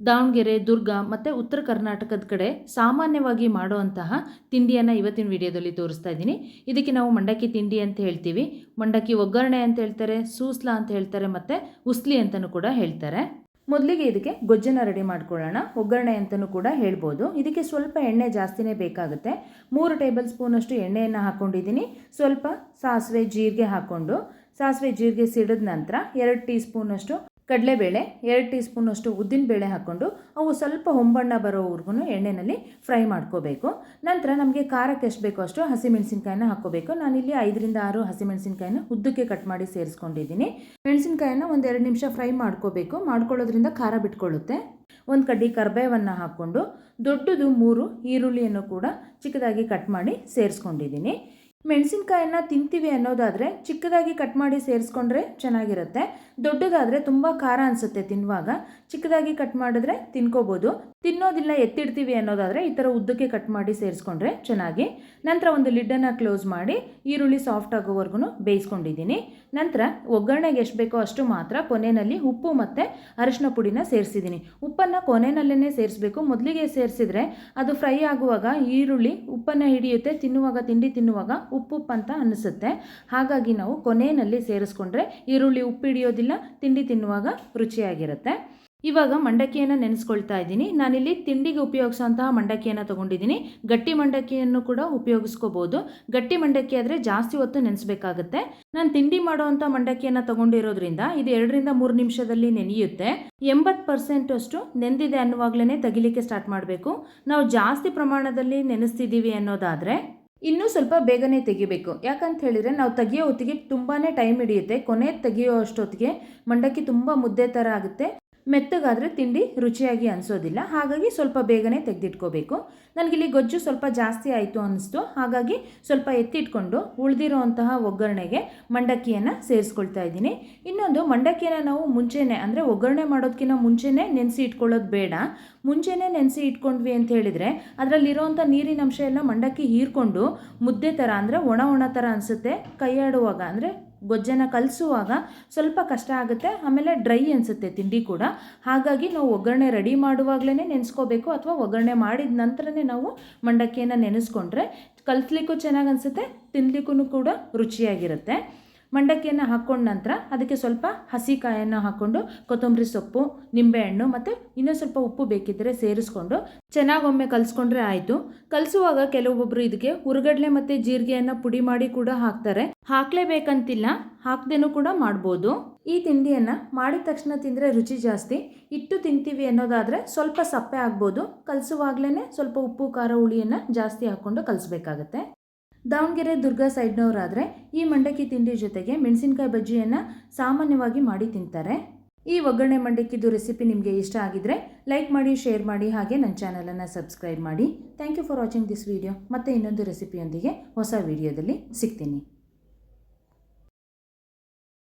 ದಾವಣಗೆರೆ, ದುರ್ಗ ಮತ್ತು ಉತ್ತರ ಕರ್ನಾಟಕದ ಕಡೆ ಸಾಮಾನ್ಯವಾಗಿ ಮಾಡುವಂತಹ ತಿಂಡಿಯನ್ನು ಇವತ್ತಿನ ವಿಡಿಯೋದಲ್ಲಿ ತೋರಿಸ್ತಾ ಇದ್ದೀನಿ. ಇದಕ್ಕೆ ನಾವು ಮಂಡಕ್ಕಿ ತಿಂಡಿ ಅಂತ ಹೇಳ್ತೀವಿ, ಮಂಡಕ್ಕಿ ಒಗ್ಗರಣೆ ಅಂತ ಹೇಳ್ತಾರೆ, ಸೂಸ್ಲಾ ಅಂತ ಹೇಳ್ತಾರೆ ಮತ್ತು ಉಸ್ಲಿ ಅಂತಲೂ ಕೂಡ ಹೇಳ್ತಾರೆ. ಮೊದಲಿಗೆ ಇದಕ್ಕೆ ಗೊಜ್ಜನ್ನು ರೆಡಿ ಮಾಡ್ಕೊಳ್ಳೋಣ. ಒಗ್ಗರಣೆ ಅಂತಲೂ ಕೂಡ ಹೇಳ್ಬೋದು. ಇದಕ್ಕೆ ಸ್ವಲ್ಪ ಎಣ್ಣೆ ಜಾಸ್ತಿನೇ ಬೇಕಾಗುತ್ತೆ. 3 ಟೇಬಲ್ ಸ್ಪೂನಷ್ಟು ಎಣ್ಣೆಯನ್ನು ಹಾಕ್ಕೊಂಡಿದ್ದೀನಿ. ಸ್ವಲ್ಪ ಸಾಸಿವೆ ಜೀರಿಗೆ ಹಾಕ್ಕೊಂಡು, ಸಾಸಿವೆ ಜೀರಿಗೆ ಸಿಡಿದ ನಂತರ 2 ಟೀ ಸ್ಪೂನಷ್ಟು ಕಡಲೆಬೇಳೆ, 2 ಟೀ ಸ್ಪೂನಷ್ಟು ಉದ್ದಿನಬೇಳೆ ಹಾಕ್ಕೊಂಡು ಅವು ಸ್ವಲ್ಪ ಹೊಂಬಣ್ಣ ಬರೋವರೆಗೂ ಎಣ್ಣೆಯಲ್ಲಿ ಫ್ರೈ ಮಾಡ್ಕೋಬೇಕು. ನಂತರ ನಮಗೆ ಖಾರಕ್ಕೆ ಎಷ್ಟು ಬೇಕೋ ಅಷ್ಟು ಹಸಿಮೆಣಸಿನ್ಕಾಯಿನ ಹಾಕ್ಕೋಬೇಕು. ನಾನಿಲ್ಲಿ 5ರಿಂದ 6 ಹಸಿಮೆಣಸಿನ್ಕಾಯಿನ ಉದ್ದಕ್ಕೆ ಕಟ್ ಮಾಡಿ ಸೇರಿಸ್ಕೊಂಡಿದ್ದೀನಿ. ಮೆಣಸಿನ್ಕಾಯಿನ 1-2 ನಿಮಿಷ ಫ್ರೈ ಮಾಡ್ಕೋಬೇಕು. ಮಾಡ್ಕೊಳ್ಳೋದ್ರಿಂದ ಖಾರ ಬಿಟ್ಕೊಳ್ಳುತ್ತೆ. ಒಂದು ಕಡ್ಡಿ ಕರಿಬೇವನ್ನು ಹಾಕ್ಕೊಂಡು ದೊಡ್ಡದು 3 ಈರುಳ್ಳಿಯನ್ನು ಕೂಡ ಚಿಕ್ಕದಾಗಿ ಕಟ್ ಮಾಡಿ ಸೇರಿಸ್ಕೊಂಡಿದ್ದೀನಿ. ಮೆಣಸಿನ್ಕಾಯನ್ನು ತಿಂತೀವಿ ಅನ್ನೋದಾದರೆ ಚಿಕ್ಕದಾಗಿ ಕಟ್ ಮಾಡಿ ಸೇರಿಸ್ಕೊಂಡ್ರೆ ಚೆನ್ನಾಗಿರುತ್ತೆ. ದೊಡ್ಡದಾದರೆ ತುಂಬ ಖಾರ ಅನಿಸುತ್ತೆ ತಿನ್ನುವಾಗ. ಚಿಕ್ಕದಾಗಿ ಕಟ್ ಮಾಡಿದ್ರೆ ತಿನ್ಕೋಬೋದು. ತಿನ್ನೋದಿಲ್ಲ ಎತ್ತಿಡ್ತೀವಿ ಅನ್ನೋದಾದರೆ ಈ ಥರ ಉದ್ದಕ್ಕೆ ಕಟ್ ಮಾಡಿ ಸೇರಿಸ್ಕೊಂಡ್ರೆ ಚೆನ್ನಾಗಿ. ನಂತರ ಒಂದು ಲಿಡ್ಡನ್ನು ಕ್ಲೋಸ್ ಮಾಡಿ ಈರುಳ್ಳಿ ಸಾಫ್ಟ್ ಆಗೋವರೆಗೂ ಬೇಯಿಸ್ಕೊಂಡಿದ್ದೀನಿ. ನಂತರ ಒಗ್ಗರಣೆಗೆ ಎಷ್ಟು ಬೇಕೋ ಅಷ್ಟು ಮಾತ್ರ ಕೊನೆಯಲ್ಲಿ ಉಪ್ಪು ಮತ್ತು ಅರಿಶಿನ ಪುಡಿನ ಸೇರಿಸಿದ್ದೀನಿ. ಉಪ್ಪನ್ನು ಕೊನೆಯಲ್ಲೇ ಸೇರಿಸಬೇಕು. ಮೊದಲಿಗೆ ಸೇರಿಸಿದ್ರೆ ಅದು ಫ್ರೈ ಆಗುವಾಗ ಈರುಳ್ಳಿ ಉಪ್ಪನ್ನು ಹಿಡಿಯುತ್ತೆ. ತಿಂಡಿ ತಿನ್ನುವಾಗ ಉಪ್ಪು ಅಂತ ಅನ್ನಿಸುತ್ತೆ. ಹಾಗಾಗಿ ನಾವು ಕೊನೆಯಲ್ಲಿ ಸೇರಿಸ್ಕೊಂಡ್ರೆ ಈರುಳ್ಳಿ ಉಪ್ಪು ಹಿಡಿಯೋದಿಲ್ಲ, ತಿಂಡಿ ತಿನ್ನುವಾಗ ರುಚಿಯಾಗಿರುತ್ತೆ. ಇವಾಗ ಮಂಡಕ್ಕಿಯನ್ನು ನೆನೆಸ್ಕೊಳ್ತಾ ಇದ್ದೀನಿ. ನಾನಿಲ್ಲಿ ತಿಂಡಿಗೆ ಉಪಯೋಗಿಸೋಂತಹ ಮಂಡಕ್ಕಿಯನ್ನು ತೊಗೊಂಡಿದ್ದೀನಿ. ಗಟ್ಟಿ ಮಂಡಕ್ಕಿಯನ್ನು ಕೂಡ ಉಪಯೋಗಿಸ್ಕೋಬೋದು. ಗಟ್ಟಿ ಮಂಡಕ್ಕಿ ಆದರೆ ಜಾಸ್ತಿ ಹೊತ್ತು ನೆನೆಸಬೇಕಾಗುತ್ತೆ. ನಾನು ತಿಂಡಿ ಮಾಡೋವಂಥ ಮಂಡಕ್ಕಿಯನ್ನು ತೊಗೊಂಡಿರೋದ್ರಿಂದ ಇದು 2ರಿಂದ 3 ನಿಮಿಷದಲ್ಲಿ ನೆನೆಯುತ್ತೆ. 80% ಅಷ್ಟು ನೆಂದಿದೆ ಅನ್ನುವಾಗಲೇ ತೆಗಿಲಿಕ್ಕೆ ಸ್ಟಾರ್ಟ್ ಮಾಡಬೇಕು. ನಾವು ಜಾಸ್ತಿ ಪ್ರಮಾಣದಲ್ಲಿ ನೆನೆಸ್ತಿದ್ದೀವಿ ಅನ್ನೋದಾದರೆ ಇನ್ನೂ ಸ್ವಲ್ಪ ಬೇಗನೆ ತೆಗಿಬೇಕು. ಯಾಕಂತ ಹೇಳಿದರೆ ನಾವು ತೆಗಿಯೋ ಹೊತ್ತಿಗೆ ತುಂಬಾ ಟೈಮ್ ಹಿಡಿಯುತ್ತೆ. ಕೊನೆ ತೆಗಿಯೋ ಅಷ್ಟೊತ್ತಿಗೆ ಮಂಡಕ್ಕಿ ತುಂಬ ಮುದ್ದೆ ಥರ ಆಗುತ್ತೆ. ಮೆತ್ತಗಾದರೆ ತಿಂಡಿ ರುಚಿಯಾಗಿ ಅನಿಸೋದಿಲ್ಲ. ಹಾಗಾಗಿ ಸ್ವಲ್ಪ ಬೇಗನೆ ತೆಗೆದಿಟ್ಕೋಬೇಕು. ನನಗಿಲ್ಲಿ ಗೊಜ್ಜು ಸ್ವಲ್ಪ ಜಾಸ್ತಿ ಆಯಿತು ಅನ್ನಿಸ್ತು. ಹಾಗಾಗಿ ಸ್ವಲ್ಪ ಎತ್ತಿಟ್ಕೊಂಡು ಉಳಿದಿರೋ ಅಂತಹ ಒಗ್ಗರಣೆಗೆ ಮಂಡಕ್ಕಿಯನ್ನು ಸೇರಿಸ್ಕೊಳ್ತಾ ಇದ್ದೀನಿ. ಇನ್ನೊಂದು, ಮಂಡಕ್ಕಿಯನ್ನು ನಾವು ಮುಂಚೆನೇ ಅಂದರೆ ಒಗ್ಗರಣೆ ಮಾಡೋದಕ್ಕಿಂತ ಮುಂಚೆನೇ ನೆನೆಸಿ ಇಟ್ಕೊಳ್ಳೋದು ಬೇಡ. ಮುಂಚೆನೇ ನೆನೆಸಿ ಇಟ್ಕೊಂಡ್ವಿ ಅಂತ ಹೇಳಿದರೆ ಅದರಲ್ಲಿರೋವಂಥ ನೀರಿನ ಅಂಶ ಎಲ್ಲ ಮಂಡಕ್ಕಿ ಹೀರ್ಕೊಂಡು ಮುದ್ದೆ ಥರ ಅಂದರೆ ಒಣ ಥರ ಅನಿಸುತ್ತೆ. ಕೈಯಾಡುವಾಗ ಅಂದರೆ ಗೊಜ್ಜನ್ನು ಕಲಿಸುವಾಗ ಸ್ವಲ್ಪ ಕಷ್ಟ ಆಗುತ್ತೆ. ಆಮೇಲೆ ಡ್ರೈ ಅನಿಸುತ್ತೆ ತಿಂಡಿ ಕೂಡ. ಹಾಗಾಗಿ ನಾವು ಒಗ್ಗರಣೆ ರೆಡಿ ಮಾಡುವಾಗಲೇ ನೆನೆಸ್ಕೋಬೇಕು, ಅಥವಾ ಒಗ್ಗರಣೆ ಮಾಡಿದ ನಂತರನೇ ನಾವು ಮಂಡಕ್ಕಿಯನ್ನು ನೆನೆಸ್ಕೊಂಡ್ರೆ ಕಲಿಸ್ಲಿಕ್ಕೂ ಚೆನ್ನಾಗಿ ಅನಿಸುತ್ತೆ, ತಿನ್ನಲಿಕ್ಕೂ ಕೂಡ ರುಚಿಯಾಗಿರುತ್ತೆ. ಮಂಡಕ್ಕಿಯನ್ನು ಹಾಕ್ಕೊಂಡ ನಂತರ ಅದಕ್ಕೆ ಸ್ವಲ್ಪ ಹಸಿ ಕಾಯನ್ನು ಹಾಕ್ಕೊಂಡು ಕೊತ್ತಂಬರಿ ಸೊಪ್ಪು, ನಿಂಬೆಹಣ್ಣು ಮತ್ತು ಇನ್ನೂ ಸ್ವಲ್ಪ ಉಪ್ಪು ಬೇಕಿದ್ದರೆ ಸೇರಿಸ್ಕೊಂಡು ಚೆನ್ನಾಗೊಮ್ಮೆ ಕಲಿಸ್ಕೊಂಡ್ರೆ ಆಯಿತು. ಕಲಿಸುವಾಗ ಕೆಲವೊಬ್ಬರು ಇದಕ್ಕೆ ಹುರುಗಡ್ಲೆ ಮತ್ತು ಜೀರಿಗೆಯನ್ನು ಪುಡಿ ಮಾಡಿ ಕೂಡ ಹಾಕ್ತಾರೆ. ಹಾಕಲೇಬೇಕಂತಿಲ್ಲ, ಹಾಕ್ದೇನೂ ಕೂಡ ಮಾಡ್ಬೋದು. ಈ ತಿಂಡಿಯನ್ನು ಮಾಡಿದ ತಕ್ಷಣ ತಿಂದರೆ ರುಚಿ ಜಾಸ್ತಿ. ಇಟ್ಟು ತಿಂತೀವಿ ಅನ್ನೋದಾದರೆ ಸ್ವಲ್ಪ ಸಪ್ಪೆ ಆಗ್ಬೋದು. ಕಲಿಸುವಾಗಲೇ ಸ್ವಲ್ಪ ಉಪ್ಪು, ಖಾರ, ಹುಳಿಯನ್ನು ಜಾಸ್ತಿ ಹಾಕ್ಕೊಂಡು ಕಲಿಸ್ಬೇಕಾಗತ್ತೆ. ದಾವಣಗೆರೆ, ದುರ್ಗ ಸೈಡ್ನವರಾದರೆ ಈ ಮಂಡಕ್ಕಿ ತಿಂಡಿ ಜೊತೆಗೆ ಮೆಣಸಿನ್ಕಾಯಿ ಬಜ್ಜಿಯನ್ನು ಸಾಮಾನ್ಯವಾಗಿ ಮಾಡಿ ತಿಂತಾರೆ. ಈ ಒಗ್ಗರಣೆ ಮಂಡಕ್ಕಿದು ರೆಸಿಪಿ ನಿಮಗೆ ಇಷ್ಟ ಆಗಿದ್ರೆ ಲೈಕ್ ಮಾಡಿ, ಶೇರ್ ಮಾಡಿ, ಹಾಗೆ ನನ್ನ ಚಾನಲನ್ನು ಸಬ್ಸ್ಕ್ರೈಬ್ ಮಾಡಿ. Thank you for watching this video. ಮತ್ತೆ ಇನ್ನೊಂದು ರೆಸಿಪಿಯೊಂದಿಗೆ ಹೊಸ ವಿಡಿಯೋದಲ್ಲಿ ಸಿಗ್ತೀನಿ.